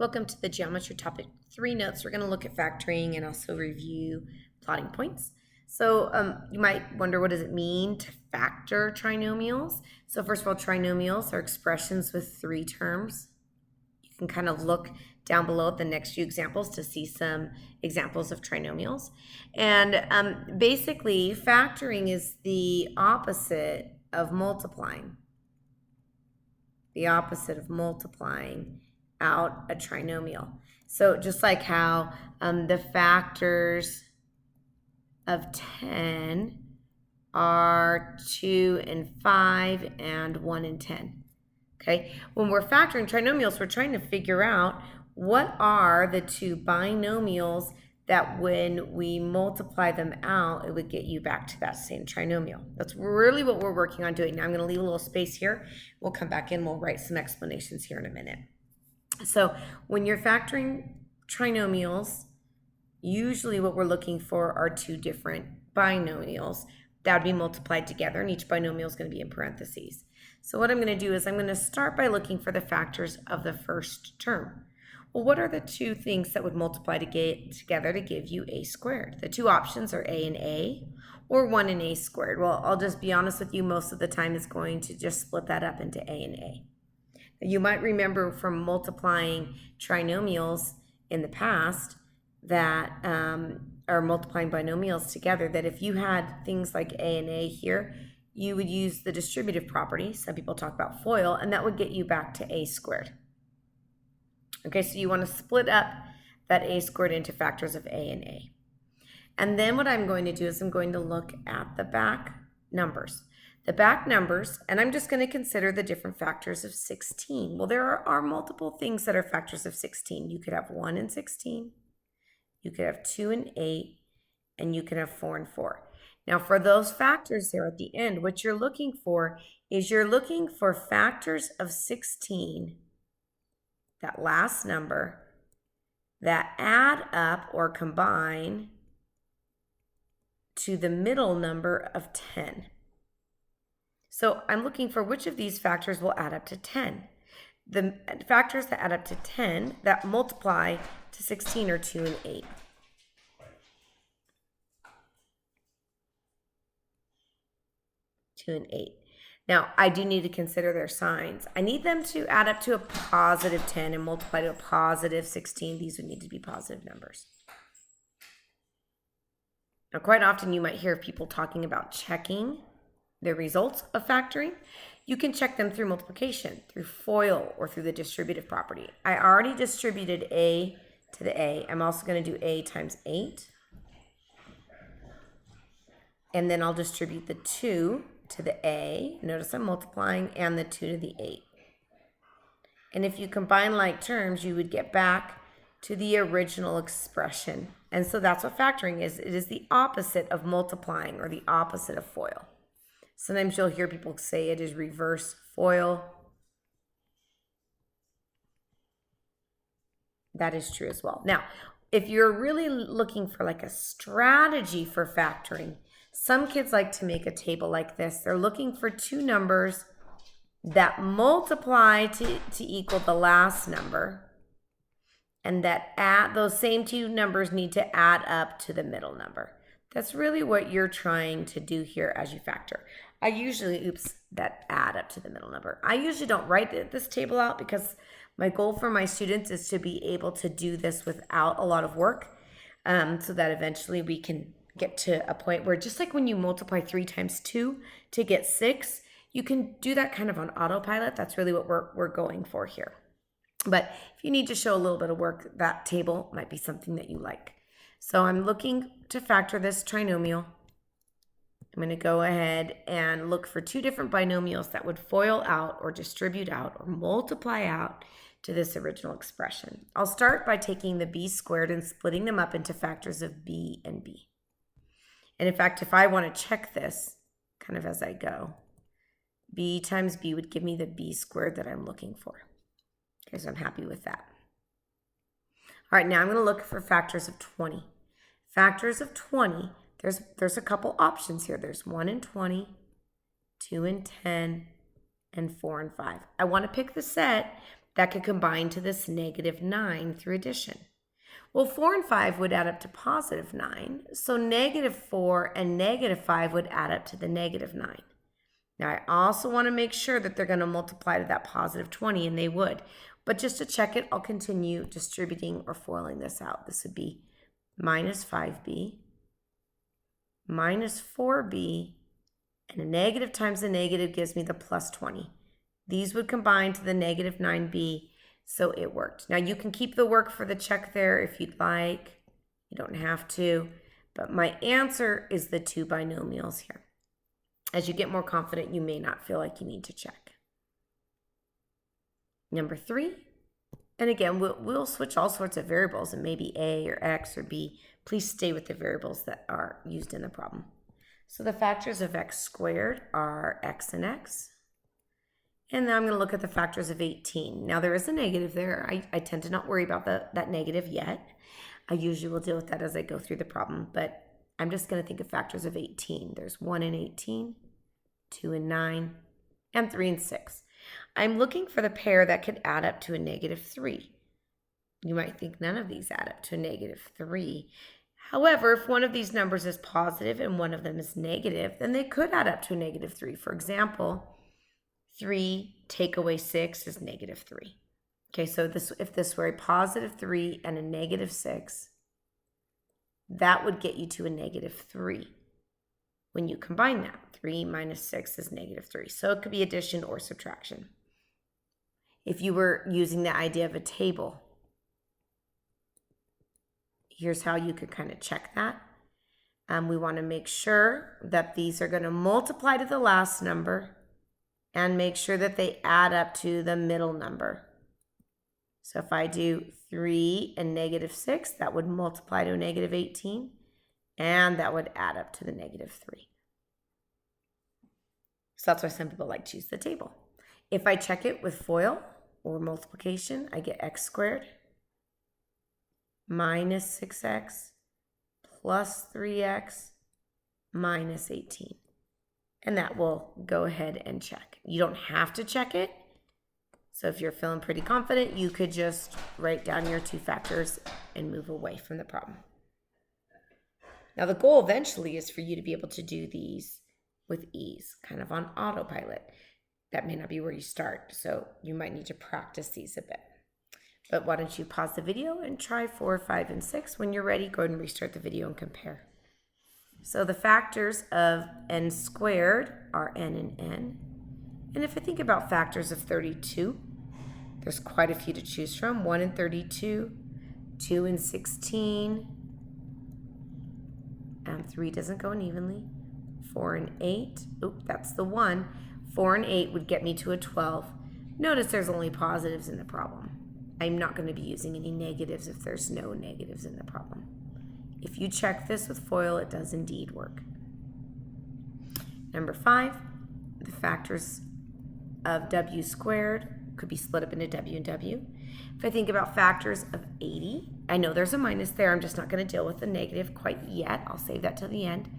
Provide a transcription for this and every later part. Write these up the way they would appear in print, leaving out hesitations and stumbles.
Welcome to the Geometry Topic 3 notes. We're going to look at factoring and also review plotting points. So you might wonder, what does it mean to factor trinomials? So first of all, trinomials are expressions with three terms. You can kind of look down below at the next few examples to see some examples of trinomials. And basically, factoring is the opposite of multiplying. The opposite of multiplying out a trinomial. So just like how the factors of 10 are 2 and 5 and 1 and 10. Okay, when we're factoring trinomials, we're trying to figure out what are the two binomials that when we multiply them out, it would get you back to that same trinomial. That's really what we're working on doing. Now I'm going to leave a little space here. We'll come back in. We'll write some explanations here in a minute. So when you're factoring trinomials, usually what we're looking for are two different binomials that would be multiplied together, and each binomial is going to be in parentheses. So what I'm going to do is I'm going to start by looking for the factors of the first term. Well, what are the two things that would multiply together to give you a squared? The two options are a and a, or 1 and a squared. Well, I'll just be honest with you, most of the time is going to just split that up into a and a. You might remember from multiplying trinomials in the past that are multiplying binomials together, that if you had things like a and a here, you would use the distributive property. Some people talk about FOIL, and that would get you back to a squared. Okay, so you want to split up that a squared into factors of a and a. And then what I'm going to do is I'm going to look at the back numbers. The back numbers, and I'm just going to consider the different factors of 16. Well, there are multiple things that are factors of 16. You could have 1 and 16. You could have 2 and 8. And you can have 4 and 4. Now, for those factors there at the end, what you're looking for is you're looking for factors of 16, that last number, that add up or combine to the middle number of 10. So I'm looking for which of these factors will add up to 10. The factors that add up to 10 that multiply to 16 are 2 and 8. 2 and 8. Now, I do need to consider their signs. I need them to add up to a positive 10 and multiply to a positive 16. These would need to be positive numbers. Now, quite often you might hear people talking about checking the results of factoring. You can check them through multiplication, through FOIL, or through the distributive property. I already distributed a to the a. I'm also going to do a times 8. And then I'll distribute the 2 to the a. Notice I'm multiplying, and the 2 to the 8. And if you combine like terms, you would get back to the original expression. And so that's what factoring is. It is the opposite of multiplying, or the opposite of FOIL. Sometimes you'll hear people say it is reverse FOIL. That is true as well. Now, if you're really looking for like a strategy for factoring, some kids like to make a table like this. They're looking for two numbers that multiply to equal the last number, and that those same two numbers need to add up to the middle number. That's really what you're trying to do here as you factor. I usually, that add up to the middle number. I usually don't write this table out because my goal for my students is to be able to do this without a lot of work, so that eventually we can get to a point where, just like when you multiply 3 times 2 to get 6, you can do that kind of on autopilot. That's really what we're going for here. But if you need to show a little bit of work, that table might be something that you like. So I'm looking to factor this trinomial. I'm going to go ahead and look for two different binomials that would FOIL out or distribute out or multiply out to this original expression. I'll start by taking the b squared and splitting them up into factors of b and b. And in fact, if I want to check this kind of as I go, b times b would give me the b squared that I'm looking for. Okay, so I'm happy with that. All right, now I'm going to look for factors of 20. Factors of 20, there's a couple options here. There's 1 and 20, 2 and 10, and 4 and 5. I want to pick the set that could combine to this -9 through addition. Well, 4 and 5 would add up to +9, so -4 and -5 would add up to the -9. Now, I also want to make sure that they're going to multiply to that +20, and they would. But just to check it, I'll continue distributing or foiling this out. This would be -5b, -4b, and a negative times a negative gives me the +20. These would combine to the -9b, so it worked. Now, you can keep the work for the check there if you'd like. You don't have to, but my answer is the two binomials here. As you get more confident, you may not feel like you need to check. Number 3, and again, we'll switch all sorts of variables, and maybe a or x or b. Please stay with the variables that are used in the problem. So the factors of x squared are x and x. And now I'm going to look at the factors of 18. Now there is a negative there. I tend to not worry about that negative yet. I usually will deal with that as I go through the problem, but I'm just going to think of factors of 18. There's 1 and 18, 2 and 9, and 3 and 6. I'm looking for the pair that could add up to a -3. You might think none of these add up to a -3. However, if one of these numbers is positive and one of them is negative, then they could add up to a -3. For example, 3 take away 6 is -3. Okay, so if this were a +3 and a -6, that would get you to a -3. When you combine that, 3 minus 6 is -3. So it could be addition or subtraction. If you were using the idea of a table, here's how you could kind of check that. We want to make sure that these are going to multiply to the last number and make sure that they add up to the middle number. So if I do 3 and -6, that would multiply to a -18, and that would add up to the -3. So that's why some people like to use the table. If I check it with FOIL or multiplication, I get x squared minus 6x plus 3x minus 18. And that will go ahead and check. You don't have to check it. So if you're feeling pretty confident, you could just write down your two factors and move away from the problem. Now the goal eventually is for you to be able to do these with ease, kind of on autopilot. That may not be where you start, so you might need to practice these a bit. But why don't you pause the video and try 4, 5, and 6. When you're ready, go ahead and restart the video and compare. So the factors of n squared are n and n. And if I think about factors of 32, there's quite a few to choose from. 1 and 32, 2 and 16, and 3 doesn't go in evenly. 4 and 8, oop, that's the 1. 4 and 8 would get me to a 12. Notice there's only positives in the problem. I'm not going to be using any negatives if there's no negatives in the problem. If you check this with FOIL, it does indeed work. Number 5, the factors of w squared could be split up into w and w. If I think about factors of 80, I know there's a minus there. I'm just not going to deal with the negative quite yet. I'll save that till the end.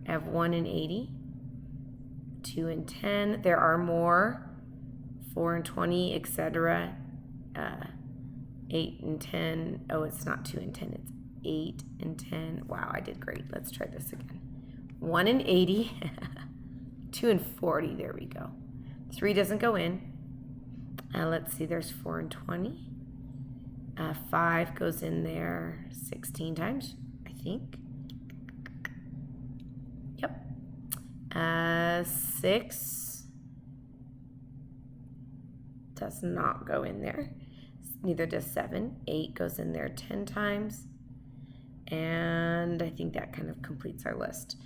I have 1 and 80, 2 and 10. There are more, 4 and 20, etc. 8 and 10. Oh, it's not 2 and 10. It's 8 and 10. Wow, I did great. Let's try this again. 1 and 80, 2 and 40. There we go. 3 doesn't go in. Let's see, there's 4 and 20. 5 goes in there 16 times, I think. Yep. 6 does not go in there. Neither does 7. 8 goes in there 10 times. And I think that kind of completes our list.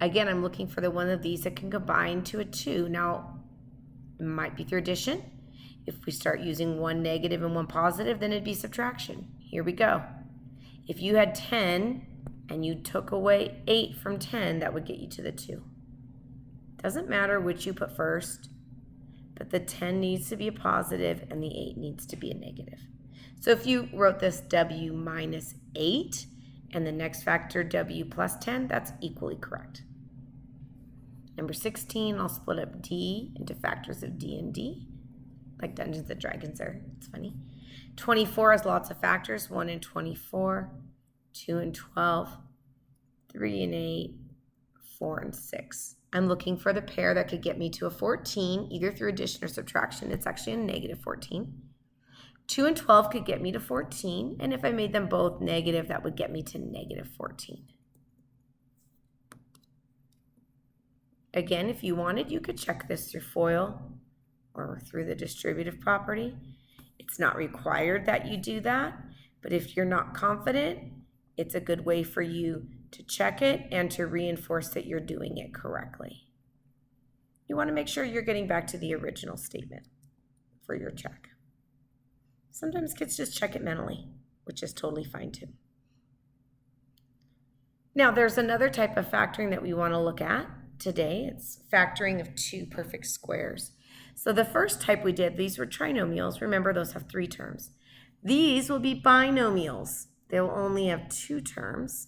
Again, I'm looking for the one of these that can combine to a 2. Now, it might be through addition. If we start using one negative and one positive, then it'd be subtraction. Here we go. If you had 10 and you took away 8 from 10, that would get you to the 2. Doesn't matter which you put first, but the 10 needs to be a positive and the 8 needs to be a negative. So if you wrote this w minus 8 and the next factor w plus 10, that's equally correct. Number 16, I'll split up d into factors of d and d. like Dungeons and Dragons there. It's funny. 24 has lots of factors. 1 and 24, 2 and 12, 3 and 8, 4 and 6. I'm looking for the pair that could get me to a 14, either through addition or subtraction. It's actually a negative 14. 2 and 12 could get me to 14, and if I made them both negative, that would get me to negative 14. Again, if you wanted, you could check this through FOIL or through the distributive property. It's not required that you do that, but if you're not confident, it's a good way for you to check it and to reinforce that you're doing it correctly. You want to make sure you're getting back to the original statement for your check. Sometimes kids just check it mentally, which is totally fine too. Now, there's another type of factoring that we want to look at today. It's factoring of two perfect squares. So the first type we did, these were trinomials. Remember, those have 3 terms. These will be binomials. They'll only have 2 terms.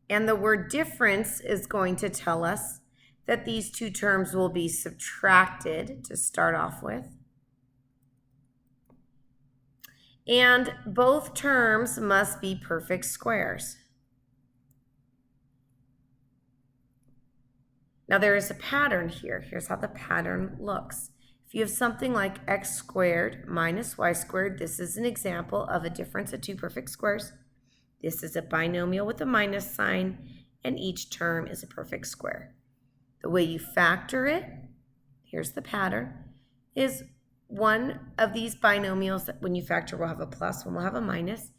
And the word difference is going to tell us that these 2 terms will be subtracted to start off with. And both terms must be perfect squares. Now there is a pattern here. Here's how the pattern looks. If you have something like x squared minus y squared, this is an example of a difference of 2 perfect squares. This is a binomial with a minus sign, and each term is a perfect square. The way you factor it, here's the pattern, is one of these binomials that when you factor will have a plus, one will have a minus.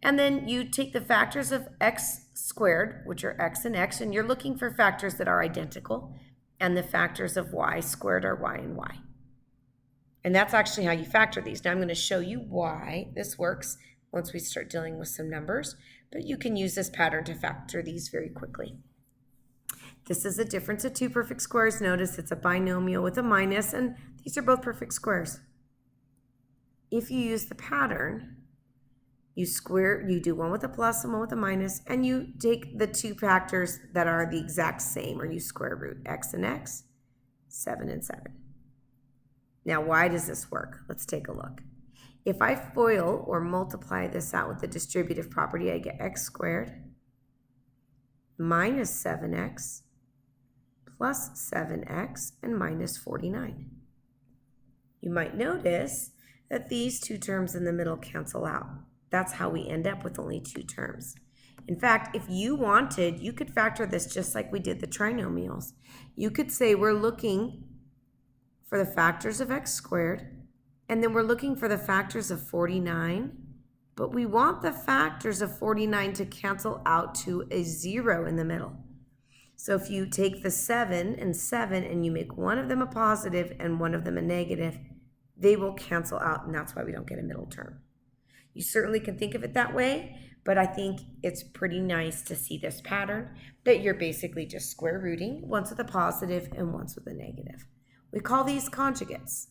And then you take the factors of x squared, which are x and x, and you're looking for factors that are identical, and the factors of y squared are y and y. And that's actually how you factor these. Now I'm going to show you why this works once we start dealing with some numbers, but you can use this pattern to factor these very quickly. This is a difference of 2 perfect squares. Notice it's a binomial with a minus, and these are both perfect squares. If you use the pattern, you do one with a plus and one with a minus, and you take the 2 factors that are the exact same, or you square root x and x, 7 and 7. Now, why does this work? Let's take a look. If I FOIL or multiply this out with the distributive property, I get x squared minus 7x plus 7x and minus 49. You might notice that these 2 terms in the middle cancel out. That's how we end up with only 2 terms. In fact, if you wanted, you could factor this just like we did the trinomials. You could say we're looking for the factors of x squared, and then we're looking for the factors of 49, but we want the factors of 49 to cancel out to a 0 in the middle. So if you take the 7 and 7 and you make one of them a positive and one of them a negative, they will cancel out, and that's why we don't get a middle term. You certainly can think of it that way, but I think it's pretty nice to see this pattern that you're basically just square rooting, once with a positive and once with a negative. We call these conjugates.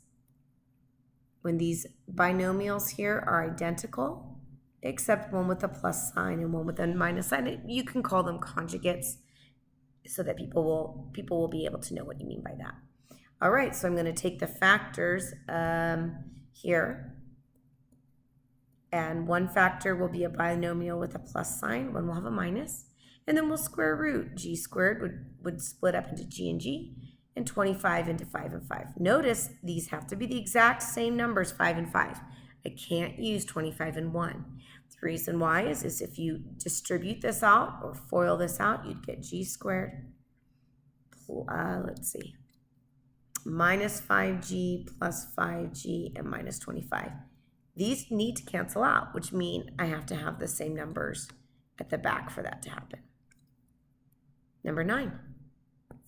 When these binomials here are identical, except one with a plus sign and one with a minus sign, you can call them conjugates so that people will be able to know what you mean by that. All right, so I'm going to take the factors here, and one factor will be a binomial with a plus sign, one will have a minus, and then we'll square root. G squared would split up into g and g, and 25 into 5 and 5. Notice these have to be the exact same numbers, 5 and 5. I can't use 25 and 1. The reason why is if you distribute this out or FOIL this out, you'd get g squared, minus 5g plus 5g and minus 25. These need to cancel out, which mean I have to have the same numbers at the back for that to happen. Number 9,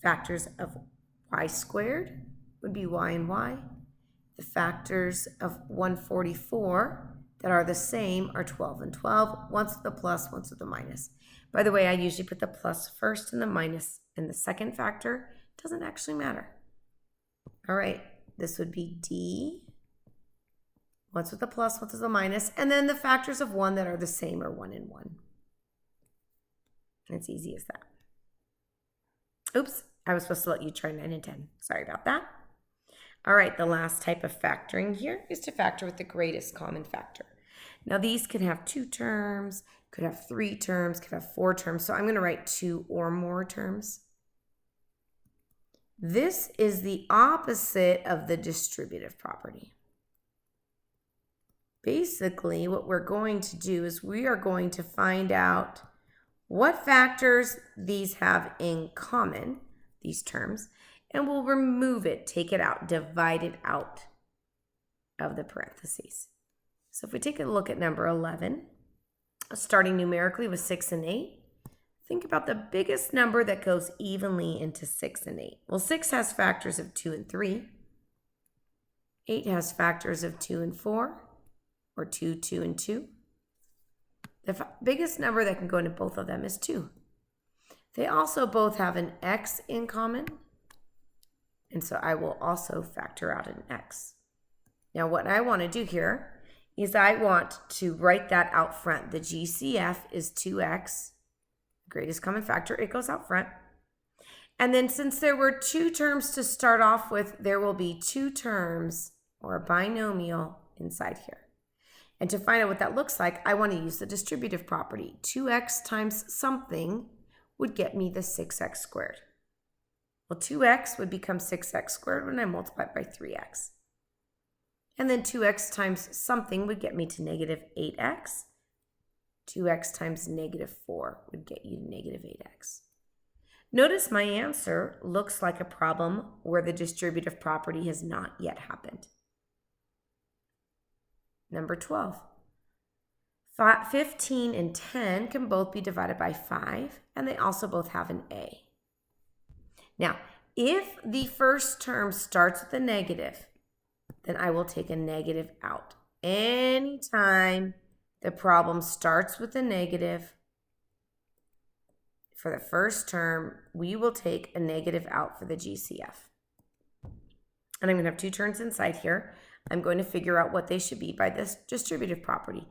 factors of y squared would be y and y. The factors of 144 that are the same are 12 and 12, once with a plus, once with a minus. By the way, I usually put the plus first and the minus in the second factor. It doesn't actually matter. All right, this would be d, once with a plus, once with a minus, and then the factors of 1 that are the same are 1 and 1. And it's easy as that. Oops, I was supposed to let you try 9 and 10. Sorry about that. All right, the last type of factoring here is to factor with the greatest common factor. Now these can have 2 terms, could have 3 terms, could have 4 terms. So I'm going to write 2 or more terms. This is the opposite of the distributive property. Basically, what we're going to do is we are going to find out what factors these have in common, these terms, and we'll remove it, take it out, divide it out of the parentheses. So if we take a look at number 11, starting numerically with 6 and 8, think about the biggest number that goes evenly into 6 and 8. Well, 6 has factors of 2 and 3. 8 has factors of 2 and 4, or 2, 2, and 2. The biggest number that can go into both of them is 2. They also both have an x in common, and so I will also factor out an x. Now what I want to do here is I want to write that out front. The GCF is 2x, greatest common factor, it goes out front. And then since there were 2 terms to start off with, there will be 2 terms or a binomial inside here. And to find out what that looks like, I want to use the distributive property. 2x times something would get me the 6x squared. Well, 2x would become 6x squared when I multiply it by 3x. And then 2x times something would get me to negative 8x. 2x times negative 4 would get you to negative 8x. Notice my answer looks like a problem where the distributive property has not yet happened. Number 12. 15 and 10 can both be divided by 5, and they also both have an a. Now, if the first term starts with a negative, then I will take a negative out. Anytime the problem starts with a negative, for the first term, we will take a negative out for the GCF. And I'm going to have 2 terms inside here. I'm going to figure out what they should be by this distributive property.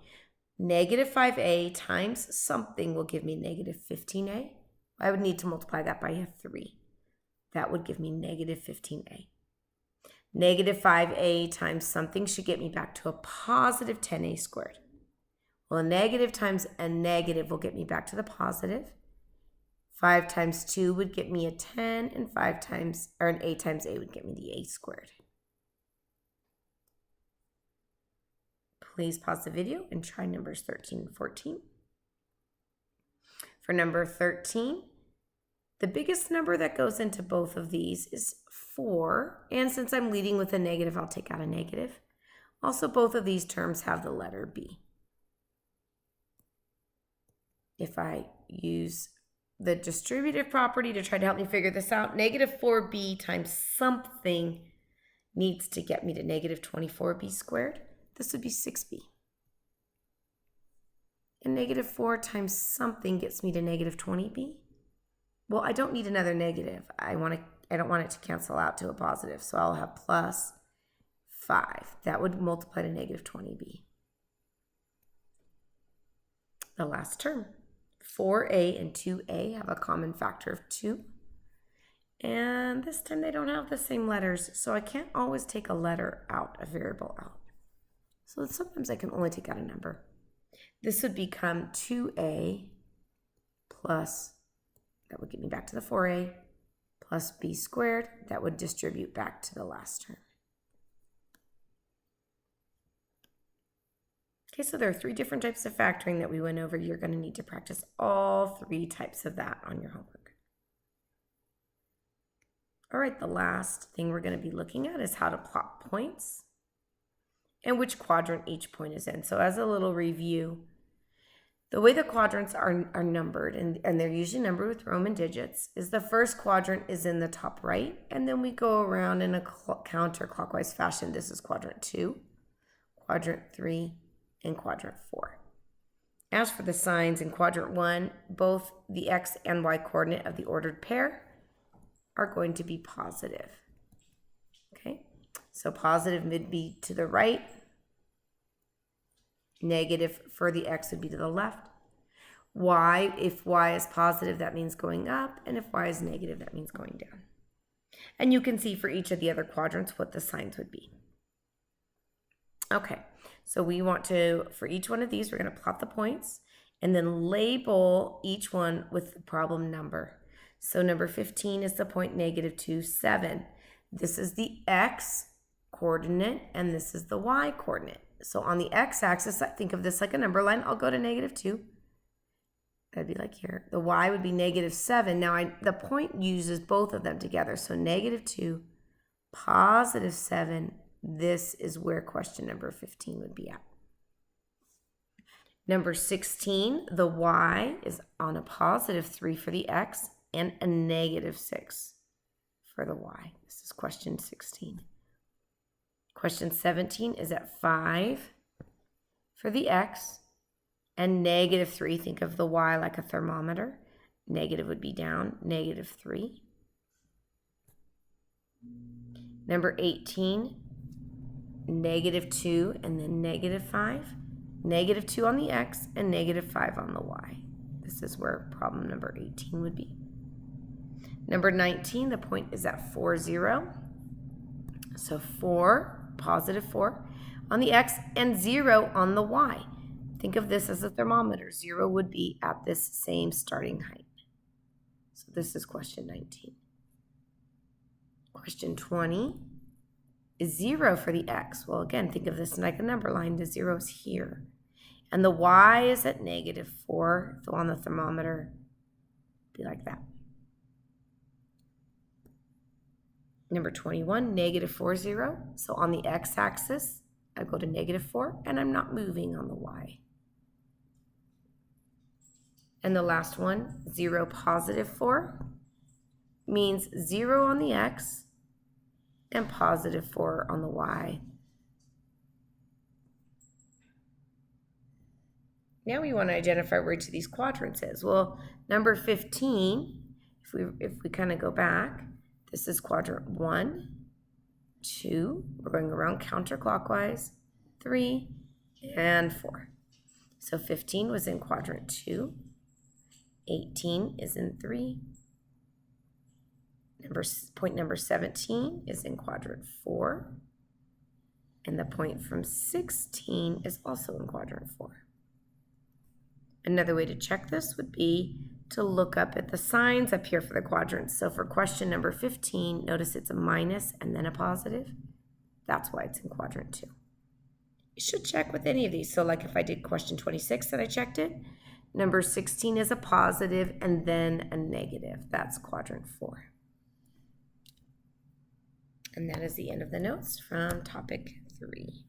Negative 5a times something will give me negative 15a. I would need to multiply that by a 3. That would give me negative 15a. Negative 5a times something should get me back to a positive 10a squared. Well, a negative times a negative will get me back to the positive. 5 times 2 would get me a 10, and 5 times, or an a times a would get me the a squared. Please pause the video and try numbers 13 and 14. For number 13, the biggest number that goes into both of these is 4. And since I'm leading with a negative, I'll take out a negative. Also, both of these terms have the letter b. If I use the distributive property to try to help me figure this out, negative 4b times something needs to get me to negative 24b squared. This would be 6b. And negative 4 times something gets me to negative 20b. Well, I don't need another negative. I don't want it to cancel out to a positive, so I'll have plus 5. That would multiply to negative 20b. The last term. 4a and 2a have a common factor of 2. And this time they don't have the same letters, so I can't always take a letter out, a variable out. So sometimes I can only take out a number. This would become 2a plus, that would get me back to the 4a, plus b squared. That would distribute back to the last term. Okay, so there are 3 different types of factoring that we went over. You're going to need to practice all 3 types of that on your homework. All right, the last thing we're going to be looking at is how to plot points and which quadrant each point is in. So as a little review, the way the quadrants are numbered, and they're usually numbered with Roman digits, is the first quadrant is in the top right, and then we go around in a counterclockwise fashion. This is quadrant 2, quadrant 3, and quadrant 4. As for the signs in quadrant 1, both the x and y coordinate of the ordered pair are going to be positive. Okay, so positive would be to the right, negative for the x would be to the left. Y, if Y is positive, that means going up, and if Y is negative, that means going down. And you can see for each of the other quadrants what the signs would be. Okay, so we want to, for each one of these, we're going to plot the points and then label each one with the problem number. So number 15 is the point -2, 7. This is the X coordinate and this is the Y coordinate. So on the X axis, I think of this like a number line. I'll go to -2. That'd be like here. The Y would be -7. Now the point uses both of them together. So -2, +7. This is where question number 15 would be at. Number 16, the Y is on a +3 for the X and a -6 for the Y. This is question 16. Question 17 is at 5 for the X and -3. Think of the Y like a thermometer. Negative would be down, -3. Number 18, -2 and then -5. -2 on the X and -5 on the Y. This is where problem number 18 would be. Number 19, the point is at 4, 0. So 4, +4 on the X and 0 on the Y. Think of this as a thermometer. 0 would be at this same starting height. So this is question 19. Question 20 is 0 for the X. Well, again, think of this like a number line. The 0 is here. And the Y is at -4. So on the thermometer, be like that. Number 21, -4, 0. So on the X axis, I go to -4 and I'm not moving on the Y. And the last one, 0, +4, means 0 on the X and +4 on the Y. Now we want to identify where each of these quadrants is. Well, number 15, if we kind of go back, this is quadrant 1, 2. We're going around counterclockwise, 3, and 4. So 15 was in quadrant 2. 18 is in 3. Point number 17 is in quadrant 4. And the point from 16 is also in quadrant 4. Another way to check this would be to look up at the signs up here for the quadrants. So for question number 15, notice it's a minus and then a positive. That's why it's in quadrant 2. You should check with any of these. So like if I did question 26 that I checked it, number 16 is a positive and then a negative. That's quadrant 4. And that is the end of the notes from topic 3.